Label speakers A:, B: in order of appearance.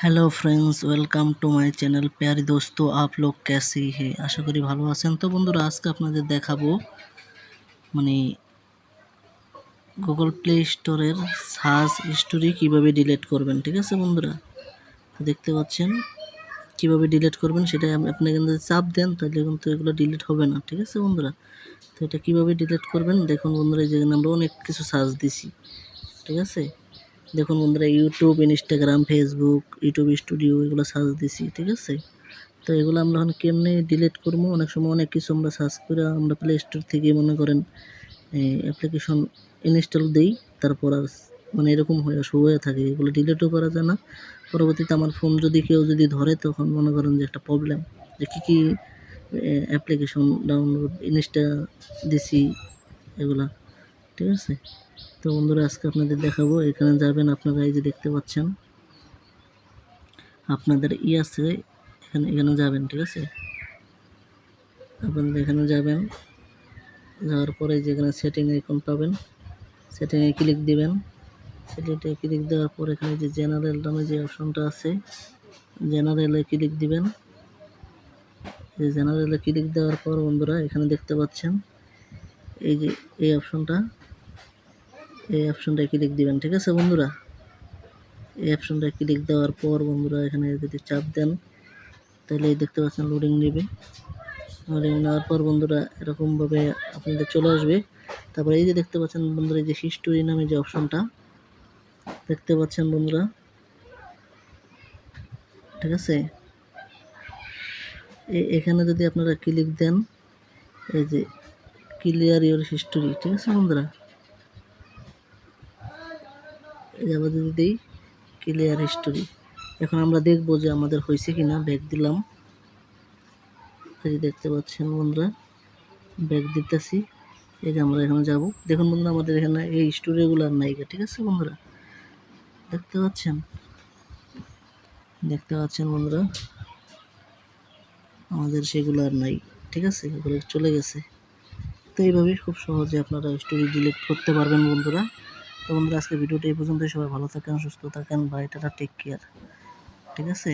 A: Hello friends, welcome to my channel. प्यारे दोस्तों, आप लोग कैसे हैं? আশা করি ভালো আছেন। তো বন্ধুরা, আজকে আপনাদের দেখাবো মানে গুগল প্লে স্টোরের সার্চ হিস্টোরি কিভাবে ডিলিট করবেন। ঠিক আছে বন্ধুরা, তো দেখতে পাচ্ছেন কিভাবে ডিলিট করবেন সেটা আপনি কিন্তু চাপ দেন তাহলে কিন্তু এগুলো ডিলিট হবে না। ঠিক আছে বন্ধুরা, তো এটা কিভাবে ডিলিট করবেন দেখুন বন্ধুরা। যেখানে আমরা অনেক কিছু সার্চ দিছি, ঠিক আছে, দেখুন বন্ধুরা, YouTube, Instagram, Facebook, YouTube studio এগুলো সার্চ দিছি। ঠিক আছে, তো এগুলো আমরা এখন কেমনে ডিলিট করবো? অনেক সময় অনেক কিছু আমরা সার্চ করে আমরা প্লে স্টোর থেকে মনে করেন অ্যাপ্লিকেশন ইনস্টল দিই, তারপর আর এরকম শো হয়ে থাকে, এগুলো ডিলিটও করা যায় না। পরবর্তীতে আমার ফোন যদি কেউ ধরে, তখন মনে করেন যে একটা প্রবলেম, যে কী অ্যাপ্লিকেশন ডাউনলোড ইনস্টা দিছি এগুলা। ঠিক আছে, তো বন্ধুরা আজকে আপনাদের দেখাবো। এখানে যাবেন আপনারা, এই যে দেখতে পাচ্ছেন আপনাদের আছে, এখানে যাবেন। ঠিক আছে, আপনারা এখানে যাবেন, যাওয়ার পরে যেখানে সেটিং আইকন পাবেন, সেটিংয়ে ক্লিক দিবেন। সেটিংয়ে ক্লিক দেওয়ার পর এখানে যে জেনারেল নামে যে অপশনটা আছে, জেনারেলে ক্লিক দিবেন। এই জেনারেলে ক্লিক দেওয়ার পর বন্ধুরা এখানে দেখতে পাচ্ছেন এই যে এই অপশনটায় ক্লিক দিবেন। ঠিক আছে বন্ধুরা, এই অপশনটায় ক্লিক দেওয়ার পর বন্ধুরা এখানে যদি চাপ দেন তাহলে দেখতে পাচ্ছেন লোডিং নেবে। লোডিং নেওয়ার পর বন্ধুরা এরকমভাবে আপনাদের চলে আসবে। তারপরে এই যে দেখতে পাচ্ছেন বন্ধুরা, এই যে হিস্টোরি নামে যে অপশনটা দেখতে পাচ্ছেন বন্ধুরা, ঠিক আছে, এখানে যদি আপনারা ক্লিক দেন, এই যে ক্লিয়ার ইওর হিস্টোরি। ঠিক আছে বন্ধুরা, এই যে আবার যদি দিই ক্লিয়ার হিস্টোরি, এখন আমরা দেখবো যে আমাদের হয়েছে কিনা। ব্যাক দিলাম, এই যে দেখতে পাচ্ছেন বন্ধুরা, ব্যাক দিতেছি। এই যে আমরা এখানে যাব, দেখুন বন্ধুরা আমাদের এখানে এই স্টোরিগুলো আর নাই। ঠিক আছে বন্ধুরা, দেখতে পাচ্ছেন বন্ধুরা, আমাদের সেগুলো আর নাই। ঠিক আছে, এগুলো চলে গেছে। তো এইভাবেই খুব সহজে আপনারা স্টোরি ডিলিট করতে পারবেন বন্ধুরা। তো বন্ধুরা আজকে ভিডিওটা এই পর্যন্তই। সবাই ভালো থাকেন, সুস্থ থাকেন, বাই, টাটা, টেক কেয়ার। ঠিক আছে।